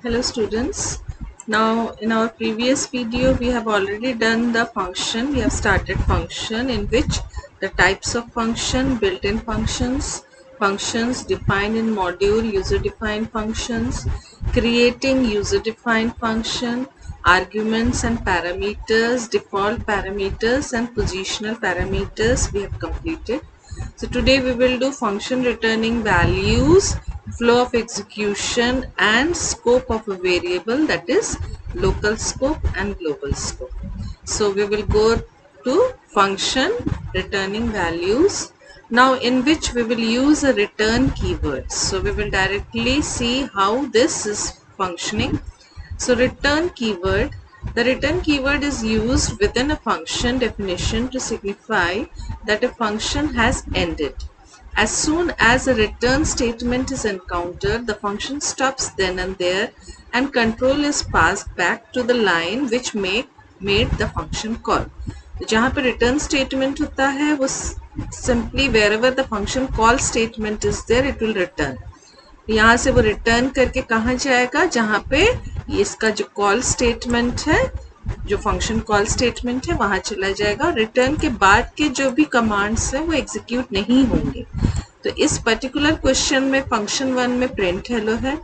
Hello students. Now in our previous video we have already done the function. We have started function in which the types of function, built-in functions, functions defined in module, user-defined functions, creating user-defined function, arguments and parameters, default parameters and positional parameters we have completed. So today we will do function returning values, flow of execution and scope of a variable, that is local scope and global scope. So we will go to function returning values, now in which we will use a return keyword. So we will directly see how this is functioning. So return keyword, the return keyword is used within a function definition to signify that a function has ended. As soon as a return statement is encountered, the function stops then and there and control is passed back to the line which made the function call. तो जहाँ पे return statement होता है वो simply wherever the function call statement is there it will return. यहाँ से वो return करके कहाँ जाएगा, जहाँ पे इसका जो कॉल स्टेटमेंट है, जो फंक्शन कॉल स्टेटमेंट है वहां चला जाएगा. रिटर्न के बाद के जो भी कमांड्स हैं वो एग्जीक्यूट नहीं होंगे. तो इस पर्टिकुलर क्वेश्चन में फंक्शन 1 में प्रिंट हेलो है,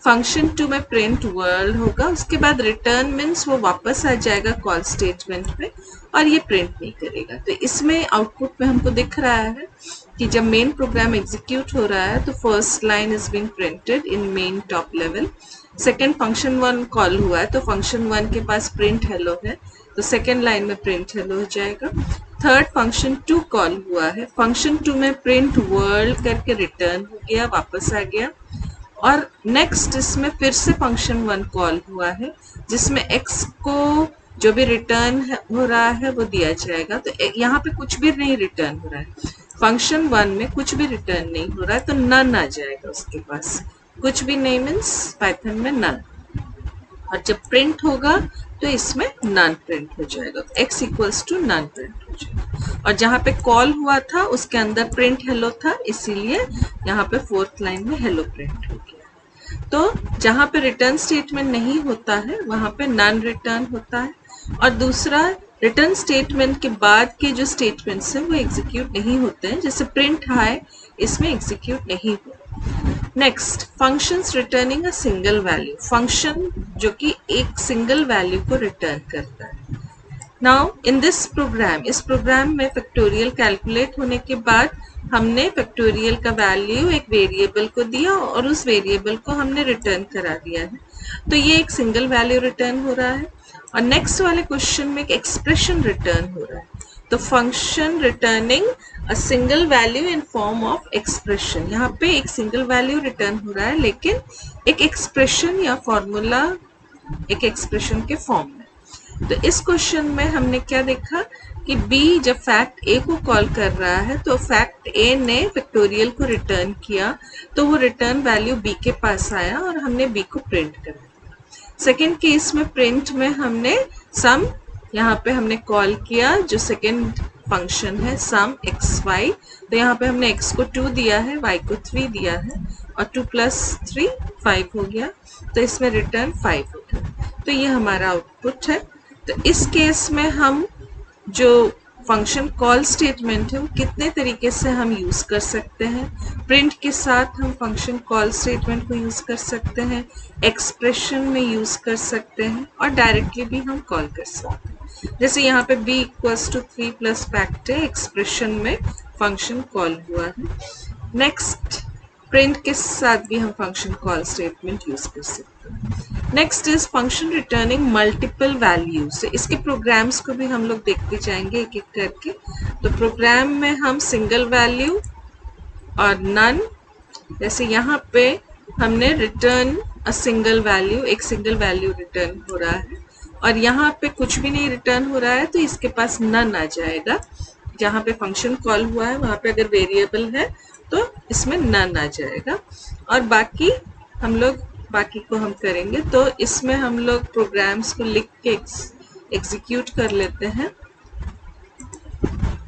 फंक्शन 2 में प्रिंट वर्ल्ड होगा. उसके बाद रिटर्न मीन्स वो वापस आ जाएगा कॉल स्टेटमेंट पे और ये प्रिंट नहीं करेगा. तो इसमें आउटपुट में हमको दिख रहा है कि जब मेन प्रोग्राम एग्जीक्यूट हो रहा है तो first line is being printed in main top level. Second function 1 call हुआ है तो फंक्शन 1 के पास प्रिंट हेलो है तो सेकेंड लाइन में प्रिंट हेलो हो जाएगा. थर्ड फंक्शन 2 कॉल हुआ है, फंक्शन 2 में प्रिंट वर्ल्ड करके रिटर्न हो गया, वापस आ गया. और नेक्स्ट इसमें फिर से फंक्शन 1 कॉल हुआ है जिसमें x को जो भी रिटर्न हो रहा है वो दिया जाएगा. तो यहाँ पे कुछ भी नहीं रिटर्न हो रहा है, फंक्शन 1 में कुछ भी रिटर्न नहीं हो रहा है तो नन आ जाएगा उसके पास. कुछ भी नहीं मीन्स पाइथन में नन. और जब प्रिंट होगा तो इसमें नन प्रिंट हो जाएगा, x equals to none print हो जाएगा. और जहाँ पे कॉल हुआ था उसके अंदर प्रिंट हेलो था, इसीलिए यहाँ पे फोर्थ लाइन में हेलो प्रिंट हो गया. तो जहाँ पे रिटर्न स्टेटमेंट नहीं होता है वहां पे नन रिटर्न होता है. और दूसरा, रिटर्न स्टेटमेंट के बाद के जो स्टेटमेंट्स हैं वो एग्जीक्यूट नहीं होते हैं, जैसे प्रिंट हाई इसमें एग्जीक्यूट नहीं होता. Next, functions returning a single value, function जो कि एक सिंगल वैल्यू को रिटर्न करता है. नाउ इन दिस प्रोग्राम, इस प्रोग्राम में फैक्टोरियल कैलकुलेट होने के बाद हमने फैक्टोरियल का वैल्यू एक वेरिएबल को दिया और उस वेरिएबल को हमने रिटर्न करा दिया है. तो ये एक सिंगल वैल्यू रिटर्न हो रहा है. और नेक्स्ट वाले क्वेश्चन में एक एक्सप्रेशन रिटर्न हो रहा है. तो function returning a single value in form of expression, यहाँ पे एक सिंगल वैल्यू रिटर्न हो रहा है लेकिन एक एक्सप्रेशन या फॉर्मूला एक एक्सप्रेशन के फॉर्म में. तो इस क्वेश्चन में हमने क्या देखा कि b जब फैक्ट a को कॉल कर रहा है तो फैक्ट a ने फैक्टोरियल को रिटर्न किया तो वो रिटर्न वैल्यू b के पास आया और हमने b को प्रिंट कर दिया. सेकेंड केस में प्रिंट में हमने सम यहाँ पे हमने कॉल किया, जो सेकेंड फंक्शन है सम एक्स वाई. तो यहाँ पे हमने x को 2 दिया है, y को 3 दिया है और 2 + 3 5 हो गया. तो इसमें रिटर्न 5 हो गया. तो ये हमारा आउटपुट है. तो इस केस में हम जो फंक्शन कॉल स्टेटमेंट है वो कितने तरीके से हम यूज कर सकते हैं. प्रिंट के साथ हम फंक्शन कॉल स्टेटमेंट को यूज कर सकते हैं, एक्सप्रेशन में यूज कर सकते हैं और डायरेक्टली भी हम कॉल कर सकते हैं. जैसे यहाँ पे b = 3 + फैक्ट है, एक्सप्रेशन में फंक्शन कॉल हुआ है. नेक्स्ट, प्रिंट के साथ भी हम फंक्शन कॉल स्टेटमेंट यूज कर सकते हैं. Next is function returning multiple values. इसके प्रोग्राम्स को भी हम लोग देखते जाएंगे एक एक करके. तो प्रोग्राम में हम सिंगल वैल्यू और नन, जैसे यहाँ पे हमने रिटर्न अ सिंगल वैल्यू, एक सिंगल वैल्यू रिटर्न हो रहा है और यहाँ पे कुछ भी नहीं रिटर्न हो रहा है तो इसके पास नन आ जाएगा. जहाँ पे फंक्शन कॉल हुआ है वहाँ पे अगर वेरिएबल है तो इसमें नन आ जाएगा. और बाकी हम लोग बाकी को हम करेंगे. तो इसमें हम लोग प्रोग्राम्स को लिख के एग्जीक्यूट कर लेते हैं.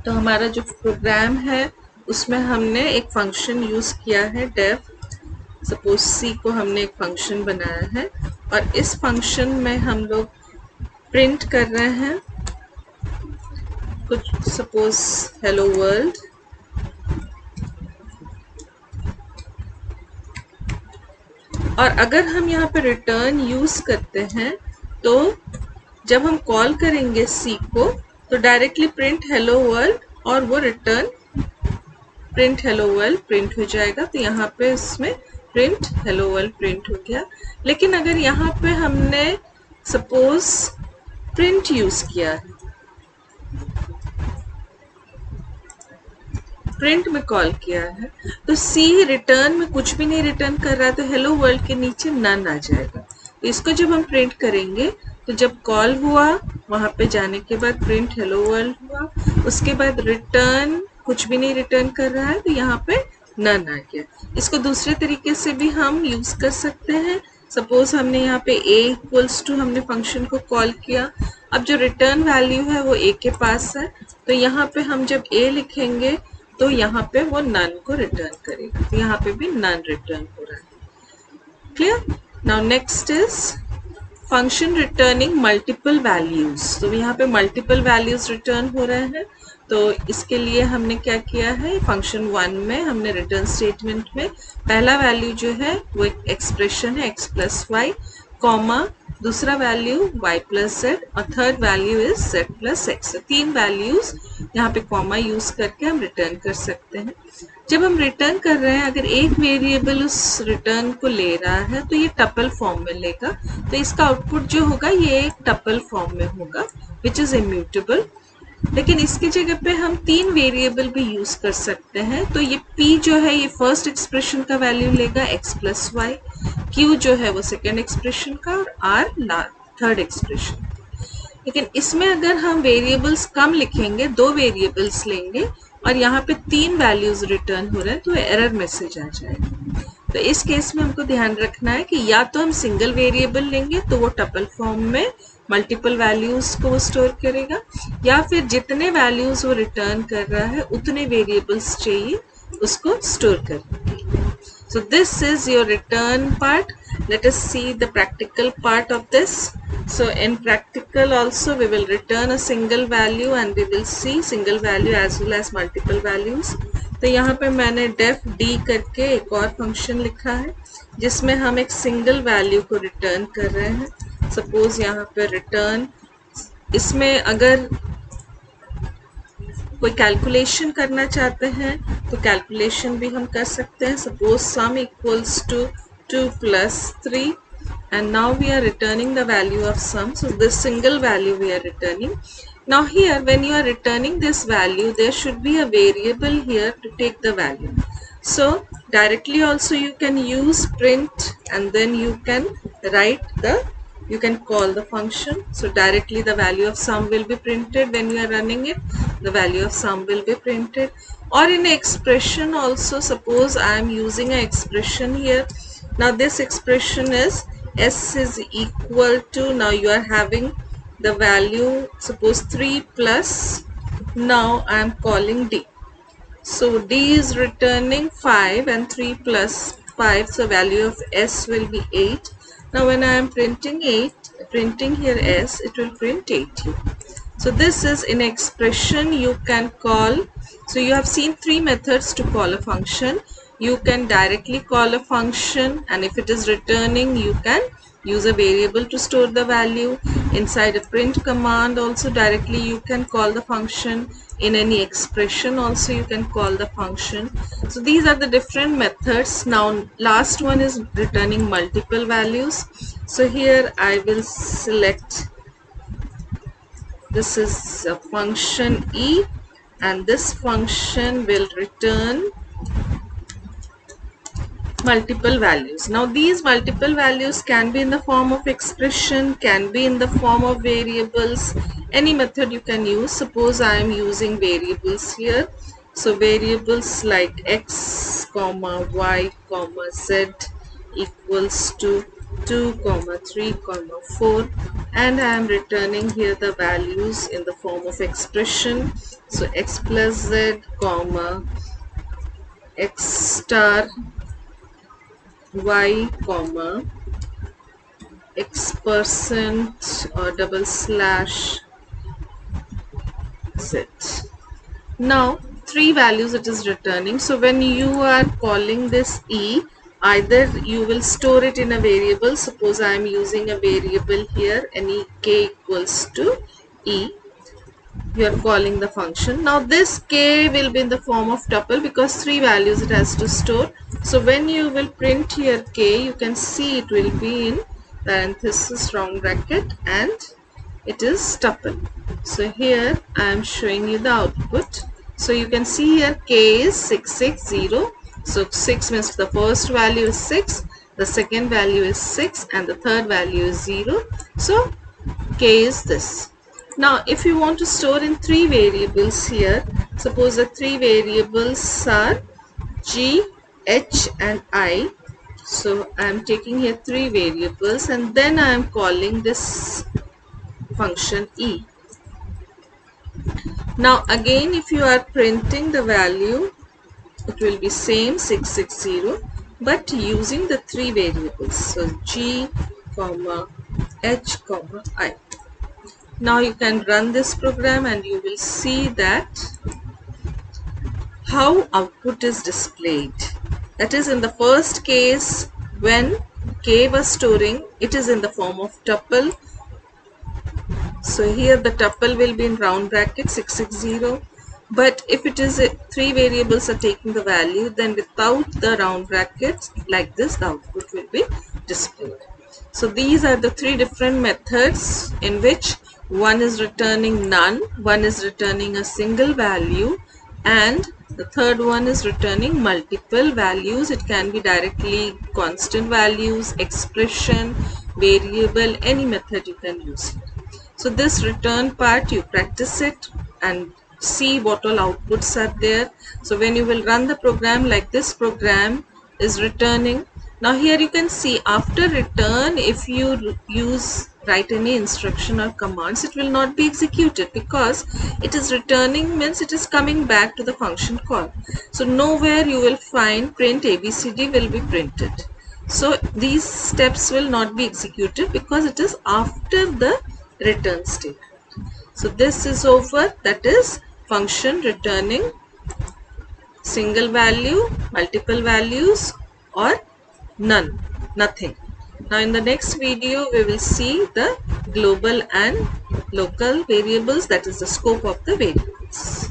तो हमारा जो प्रोग्राम है उसमें हमने एक फंक्शन यूज किया है डेफ. सपोज सी को हमने एक फंक्शन बनाया है और इस फंक्शन में हम लोग प्रिंट कर रहे हैं कुछ, सपोज हेलो वर्ल्ड, और अगर हम यहाँ पे रिटर्न यूज करते हैं तो जब हम कॉल करेंगे सी को तो डायरेक्टली प्रिंट हेलो वर्ल्ड और वो return print hello world print हो जाएगा। तो यहाँ पे इसमें प्रिंट हेलो वर्ल्ड प्रिंट हो गया। लेकिन अगर यहाँ पे हमने सपोज प्रिंट यूज किया है, प्रिंट में कॉल किया है, तो सी रिटर्न में कुछ भी नहीं रिटर्न कर रहा है, तो हेलो वर्ल्ड के नीचे नन आ जाएगा। तो इसको जब हम प्रिंट करेंगे तो जब कॉल हुआ वहां पे जाने के बाद प्रिंट हेलो वर्ल्ड हुआ, उसके बाद रिटर्न कुछ भी नहीं रिटर्न कर रहा है, तो यहाँ पे नन आ गया। इसको दूसरे तरीके से भी हम यूज कर सकते हैं। सपोज हमने यहाँ पे a इक्वल्स टू हमने फंक्शन को कॉल किया, अब जो रिटर्न वैल्यू है वो a के पास है, तो यहाँ पे हम जब a लिखेंगे तो यहाँ पे वो नन को रिटर्न करेगा। तो यहाँ पे भी नन रिटर्न हो रहा है। Clear? Now next is function returning multiple values. तो यहाँ पे मल्टीपल वैल्यूज रिटर्न हो रहे हैं। तो इसके लिए हमने क्या किया है, फंक्शन 1 में हमने रिटर्न स्टेटमेंट में पहला वैल्यू जो है वो एक एक्सप्रेशन है x प्लस वाई, कॉमा दूसरा वैल्यू y प्लस जेड और third value is z plus x. तीन वैल्यूज यहाँ पे कॉमा यूज करके हम रिटर्न कर सकते हैं। जब हम रिटर्न कर रहे हैं, अगर एक वेरिएबल उस रिटर्न को ले रहा है तो ये टपल फॉर्म में लेगा, तो इसका आउटपुट जो होगा ये एक टपल फॉर्म में होगा विच इज इम्यूटेबल। लेकिन इसकी जगह पे हम तीन वेरिएबल भी यूज कर सकते हैं। तो ये p जो है ये फर्स्ट एक्सप्रेशन का वैल्यू लेगा x प्लस वाई, q जो है वो सेकेंड एक्सप्रेशन का और r थर्ड एक्सप्रेशन। लेकिन इसमें अगर हम वेरिएबल्स कम लिखेंगे, दो वेरिएबल्स लेंगे और यहाँ पे तीन वैल्यूज रिटर्न हो रहे हैं, तो एरर मैसेज आ जाएगा। तो इस केस में हमको ध्यान रखना है कि या तो हम सिंगल वेरिएबल लेंगे तो वो टपल फॉर्म में मल्टीपल वैल्यूज को स्टोर करेगा, या फिर जितने वैल्यूज वो रिटर्न कर रहा है उतने वेरिएबल्स चाहिए उसको स्टोर करने के लिए। So this is your return part. Let us see the practical part of this. So in practical also we will return a single value and we will see single value as well as multiple values. तो यहाँ पे मैंने def d करके एक और function लिखा है जिसमें हम एक सिंगल वैल्यू को रिटर्न कर रहे हैं। सपोज यहाँ पे रिटर्न, इसमें अगर कोई कैलकुलेशन करना चाहते हैं तो कैलकुलेशन भी हम कर सकते हैं। Suppose sum equals to 2 plus 3 and now we are returning the value of sum. So this single value we are returning. Now here when you are returning this value, there should be a variable here to take the value. So directly also you can use print and then you can you can call the function. So directly the value of sum will be printed when you are running it. The value of sum will be printed. Or in expression also, suppose I am using an expression here. Now this expression is s is equal to, now you are having the value suppose 3 plus, now I am calling d. So d is returning 5 and 3 plus 5, so value of s will be 8. Now when I am printing here s, it will print 8 here. So this is in expression you can call. So you have seen three methods to call a function. You can directly call a function, and if it is returning you can use a variable to store the value. Inside a print command also directly you can call the function. In any expression also you can call the function. So these are the different methods. Now last one is returning multiple values. So here I will select, this is a function e, and this function will return multiple values. Now these multiple values can be in the form of expression, can be in the form of variables, any method you can use. Suppose I am using variables here. So variables like x, y, z equals to 2, 3, 4, and I am returning here the values in the form of expression. So x plus z, x star y, x% or double slash z. Now three values it is returning. So when you are calling this e, either you will store it in a variable. Suppose I am using a variable here, any k equals to e. You are calling the function. Now this k will be in the form of tuple because three values it has to store. So when you will print here k, you can see it will be in parenthesis round bracket and it is tuple. So here I am showing you the output. So you can see here k is 660. So 6 means the first value is 6, the second value is 6 and the third value is 0. So k is this. Now if you want to store in three variables here, suppose the three variables are g, h and I. So I am taking here three variables and then I am calling this function e. Now again if you are printing the value, it will be same 660 but using the three variables. So g, comma, h, comma, I. Now you can run this program and you will see that how output is displayed. That is, in the first case when k was storing, it is in the form of tuple. So here the tuple will be in round bracket 660. But if it is three variables are taking the value, then without the round brackets, like this, the output will be displayed. So these are the three different methods in which one is returning none, one is returning a single value, and the third one is returning multiple values. It can be directly constant values, expression, variable, any method you can use. So this return part, you practice it and see what all outputs are there. So when you will run the program, like this program is returning. Now here you can see after return, if you write any instruction or commands, it will not be executed because it is returning, means it is coming back to the function call. So nowhere you will find print ABCD will be printed. So these steps will not be executed because it is after the return statement. So this is over, that is function returning single value, multiple values or none, nothing. Now in the next video we will see the global and local variables, that is the scope of the variables.